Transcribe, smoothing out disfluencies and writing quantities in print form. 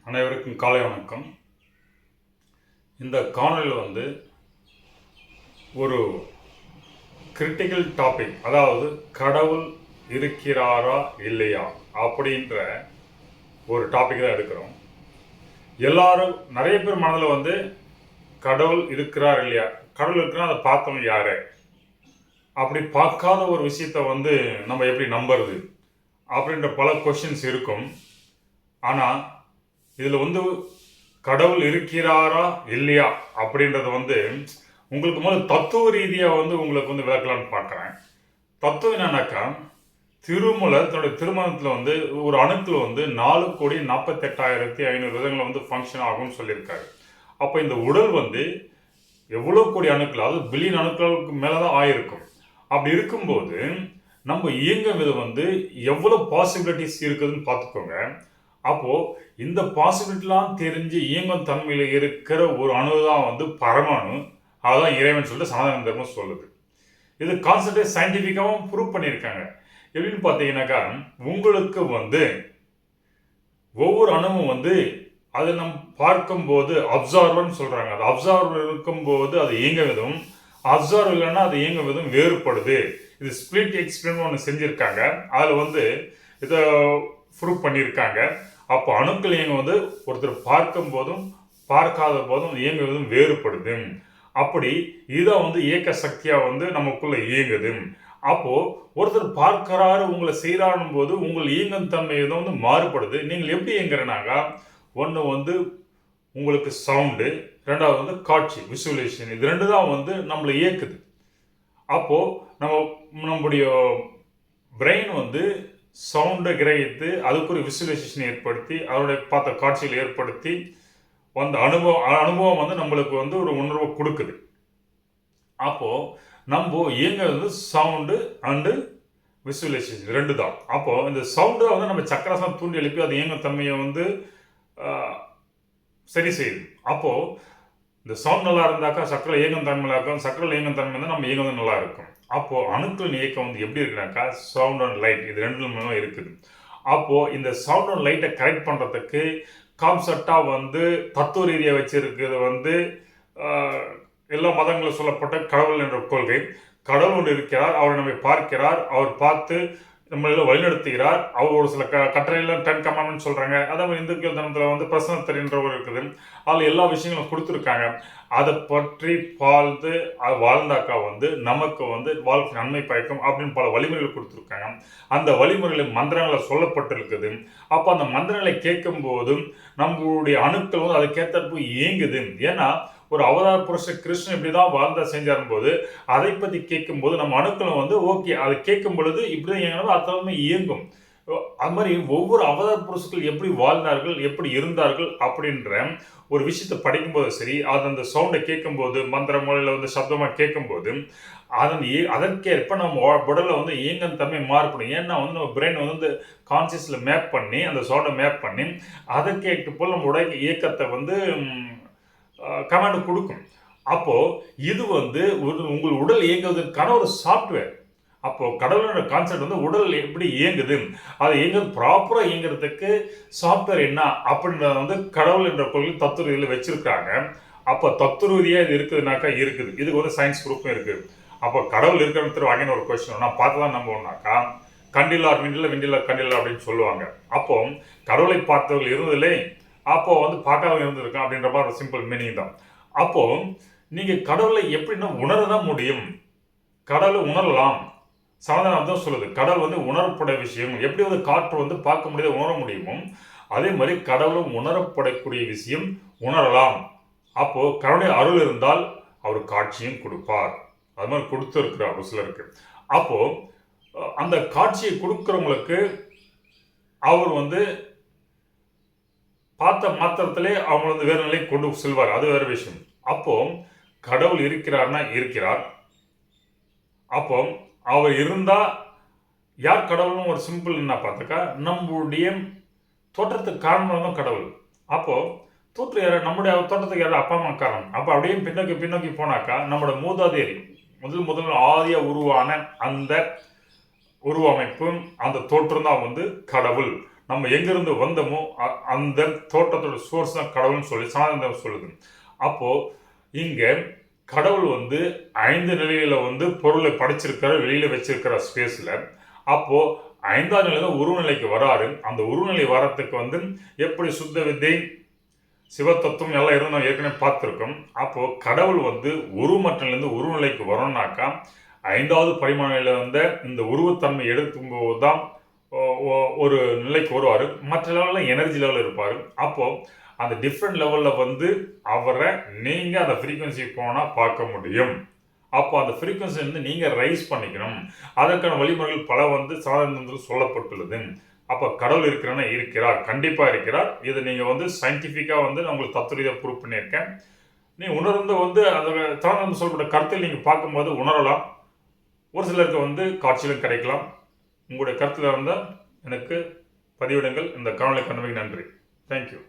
அனைவருக்கும் காலை வணக்கம். இந்த காணொலியில் ஒரு கிரிட்டிக்கல் டாபிக், அதாவது கடவுள் இருக்கிறாரா இல்லையா அப்படின்ற ஒரு டாபிக் தான் எடுக்கிறோம். எல்லாரும் நிறைய பேர் மனதில் கடவுள் இருக்கிறார் இல்லையா, கடவுள் இருக்கிறா அதை பார்த்தவங்க யாரு, அப்படி பார்க்காத ஒரு விஷயத்த நம்ம எப்படி நம்புறது அப்படின்ற பல கொஸ்டின்ஸ் இருக்கும். ஆனால் இதில் கடவுள் இருக்கிறாரா இல்லையா அப்படின்றத உங்களுக்கு முதல்ல தத்துவ ரீதியாக உங்களுக்கு விளக்கலான்னு பார்க்குறேன். தத்துவம் என்னன்னாக்கா, திருமலர் தன்னுடைய திருமணத்தில் ஒரு அணுக்கள் 4,48,500 விதங்களை ஃபங்க்ஷன் ஆகும்னு சொல்லியிருக்காரு. அப்போ இந்த உடல் எவ்வளோ கோடி அணுக்கள், அதாவது பில்லியன் அணுக்களுக்கு மேலே தான் ஆயிருக்கும். அப்படி இருக்கும்போது நம்ம இயங்கும் விதம் எவ்வளோ பாசிபிலிட்டிஸ் இருக்குதுன்னு பார்த்துக்கோங்க. அப்போது இந்த பாசிபிலிட்டிலாம் தெரிஞ்சு இயங்கும் தன்மையில் இருக்கிற ஒரு அணு தான் பரமாணு. அதுதான் இறைவன் சொல்லிட்டு சனாதன தர்மம் சொல்லுது. இது கான்செப்டே சயின்டிஃபிக்காகவும் ப்ரூவ் பண்ணியிருக்காங்க. எப்படின்னு பார்த்தீங்கன்னாக்கா, உங்களுக்கு ஒவ்வொரு அணுவும் அதை நம்ம பார்க்கும்போது அப்சார்வர்னு சொல்கிறாங்க. அது அப்சார்வர் இருக்கும்போது அது இயங்க விதம், அப்சார்வ் இல்லைன்னா அது இயங்க விதம் வேறுபடுது. இது ஸ்பிளிட் எக்ஸ்பிரிமெண்ட் ஒன்று செஞ்சுருக்காங்க. அதில் இதை ப்ரூவ் பண்ணியிருக்காங்க. அப்போ அணுக்கள் இயங்க ஒருத்தர் பார்க்கும் போதும் பார்க்காத போதும் இயங்குவதும் வேறுபடுது. அப்படி இதான் இயக்க சக்தியாக நமக்குள்ள இயங்குது. அப்போ ஒருத்தர் பார்க்கிறாரு, உங்களை செய்யறாரும் போது உங்கள் இயங்கும் தன்மை மாறுபடுது. நீங்கள் எப்படி இயங்குறனாக்கா, ஒன்று உங்களுக்கு சவுண்டு, ரெண்டாவது காட்சி விசுவலைசேஷன். இது ரெண்டு தான் நம்மளை இயக்குது. அப்போ நம்முடைய பிரெயின் சவுண்டை கிரகித்து அதுக்கு ஒரு விசுவலைசேஷன் ஏற்படுத்தி அதோடைய பார்த்த காட்சிகள் ஏற்படுத்தி அனுபவம் நம்மளுக்கு ஒரு உணர்வை கொடுக்குது. அப்போது நம்ம இயங்கிறது சவுண்டு அண்டு விசுவலைசேஷன் ரெண்டு தான். அப்போது இந்த சவுண்டை நம்ம சக்கராசனம் தூண்டி எழுப்பி அது இயங்கும் தன்மையை சரி செய்யுது. அப்போது இந்த சவுண்ட் நல்லா இருந்தாக்கா சக்கரை இயங்கும் தன்மையாக இருக்கும், சக்கரை இயங்கும் தன்மை இருந்தால் நம்ம இயங்குவது நல்லா இருக்கும். அப்போது அணுக்களின் இயக்கம் எப்படி இருக்குனாக்கா, சவுண்ட் அண்ட் லைட் இது ரெண்டுமே இருக்குது. அப்போது இந்த சவுண்ட் அண்ட் லைட்டை கரெக்ட் பண்ணுறதுக்கு கான்செப்டாக தத்துவ ரீதியாக வச்சிருக்கிறது எல்லா மதங்களும் சொல்லப்பட்ட கடவுள் என்ற கொள்கை. கடவுள் ஒன்று இருக்கிறார், அவர் நம்மை பார்க்கிறார், அவர் பார்த்து நம்மளெல்லாம் வழிநடத்துகிறார். அவர் ஒரு சில கட்டளைலாம் 10 கமாண்ட்மெண்ட் சொல்கிறாங்க. அதே மாதிரி இந்துக்கள் தனத்தில் பிரசன்னத்தரின்றவர் இருக்குது. அதில் எல்லா விஷயங்களும் கொடுத்துருக்காங்க. அதை பற்றி அது வாழ்ந்தாக்கா நமக்கு வாழ்க்கை நன்மை பயக்கும் அப்படின்னு பல வழிமுறைகள் கொடுத்துருக்காங்க. அந்த வழிமுறைகள் மந்திரங்களை சொல்லப்பட்டிருக்குது. அப்போ அந்த மந்திரங்களை கேட்கும் போதும் நம்மளுடைய அணுக்கள் அதுக்கேற்றப்போ இயங்குது. ஏன்னா ஒரு அவதார புருஷ கிருஷ்ணன் இப்படி தான் வாழ்ந்தா செஞ்சாரும் போது அதை பற்றி கேட்கும்போது நம்ம அணுக்களும் ஓகே, அதை கேட்கும் பொழுது இப்படி தான் இயங்கணும், அது இயங்கும். அது மாதிரி ஒவ்வொரு அவதார புருஷர்கள் எப்படி வாழ்ந்தார்கள், எப்படி இருந்தார்கள் அப்படின்ற ஒரு விஷயத்தை படிக்கும்போது சரி, அது அந்த சவுண்டை கேட்கும்போது மந்திர மூலையில் சப்தமாக கேட்கும்போது அதற்கேற்ப நம்ம உடலில் இயங்கும் தன்மை மாறுபடும். ஏன்னா நம்ம பிரெயின் கான்சியஸில் மேப் பண்ணி அந்த சவுண்டை மேப் பண்ணி அதற்கேற்ற போல் நம்ம உடல் இயக்கத்தை கமாண்ட் கொடுக்கும். அப்போது இது உங்கள் உடல் இயங்குவதற்கான ஒரு சாஃப்ட்வேர். அப்போது கடவுளோட கான்செப்ட் உடல் எப்படி இயங்குது, அது ப்ராப்பராக இயங்குறதுக்கு சாஃப்ட்வேர் என்ன அப்படின்றத கடவுள் என்ற கொள்கை தத்துவ ரீதியில் வச்சிருக்காங்க. அப்போ தத்துவ ரீதியாக இது இருக்குதுனாக்கா இருக்குது. இதுக்கு சயின்ஸ் ப்ரூஃபும் இருக்குது. அப்போ கடவுள் இருக்கிற வாங்கின ஒரு கொஸ்டின் நான் பார்த்து தான் நம்புவோம்னாக்கா, கண்டிலார் விண்டில் விண்டிலார் கண்டிலார் அப்படின்னு சொல்லுவாங்க. அப்போ கடவுளை பார்த்தவர்கள் இருந்ததில்லை, அப்போ பார்க்காதவங்க இருந்திருக்கான் அப்படின்ற மாதிரி ஒரு சிம்பிள் மீனிங் தான். அப்போது நீங்கள் கடவுளை எப்படின்னா உணரதான் முடியும். கடவுளை உணரலாம். சனாதனம் தான் சொல்லுது, கடவுள் உணரப்பட விஷயம். எப்படி காற்று பார்க்க முடியாத உணர முடியுமோ அதே மாதிரி கடவுளும் உணரப்படக்கூடிய விஷயம் உணரலாம். அப்போது கடவுளுடைய அருள் இருந்தால் அவர் காட்சியும் கொடுப்பார். அது மாதிரி கொடுத்துருக்கிறார் ஒரு சிலருக்கு. அப்போது அந்த காட்சியை கொடுக்குறவங்களுக்கு அவர் பார்த்த மாத்திரத்திலே அவங்க வேறு நிலைக்கு கொண்டு செல்வார். அது வேறு விஷயம். அப்போ கடவுள் இருக்கிறார்னா இருக்கிறார். அப்போ அவர் இருந்தால் யார் கடவுள்னு ஒரு சிம்பிள் என்ன பார்த்தாக்கா, நம்மளுடைய தோற்றத்துக்கு காரணமாக தான் கடவுள். அப்போது தோற்று யார், நம்முடைய தோற்றத்துக்கு யார், அப்பா அம்மா காரணம். அப்போ அப்படியே பின்னோக்கி போனாக்கா நம்மளோட மூதாதையர் முதல் ஆதியாக உருவான அந்த உருவமைப்பு, அந்த தோற்றம் தான் கடவுள். நம்ம எங்கிருந்து வந்தோமோ அந்த தோட்டத்தோட சோர்ஸ் தான் கடவுள்னு சொல்லி சனாதனம் சொல்லுது. அப்போது இங்கே கடவுள் வந்து 5 நிலையில வந்து பொருளை படைச்சிருக்கிற வெளியில் வச்சிருக்கிற ஸ்பேஸில், அப்போது 5ஆம் நிலை தான் உருவநிலைக்கு வராரு. அந்த உருவநிலை வரத்துக்கு வந்து எப்படி சுத்த வித்தை, சிவத்தத்துவம் எல்லாம் இருந்து நம்ம ஏற்கனவே பார்த்துருக்கோம். அப்போது கடவுள் வந்து உருவமற்றலேருந்து உருவநிலைக்கு வரணும்னாக்கா 5வது பரிமாணையில் வந்த இந்த உருவத்தன்மை எடுக்கும்போது தான் ஒரு நிலைக்கு வருவார். மற்ற லெவலில் எனர்ஜி லெவலில் இருப்பார். அப்போது அந்த டிஃப்ரெண்ட் லெவலில் வந்து அவரை நீங்கள் அந்த ஃப்ரீக்குவன்சி போனால் பார்க்க முடியும். அப்போ அந்த ஃப்ரீக்குவன்சிலேருந்து நீங்கள் ரைஸ் பண்ணிக்கணும். அதற்கான வழிமுறைகள் பல வந்து சாதனத்தில் சொல்லப்பட்டுள்ளது. அப்போ கடவுள் இருக்கிறான்னா இருக்கிறார், கண்டிப்பாக இருக்கிறார். இதை நீங்கள் வந்து சயின்டிஃபிக்காக வந்து நான் உங்களுக்கு தத்துவரீதியாக ப்ரூவ் பண்ணியிருக்கேன். நீ உணர்ந்து வந்து அந்த சாதனம் சொல்லப்பட்ட கருத்தில் நீங்கள் பார்க்கும்போது உணரலாம். ஒரு சிலருக்கு வந்து காட்சியிலும் கிடைக்கலாம். உங்களுடைய கருத்தில் இருந்தால் எனக்கு பதிவிடுங்கள். இந்த காணொலி கண்டமைக்கு நன்றி. தேங்க்யூ.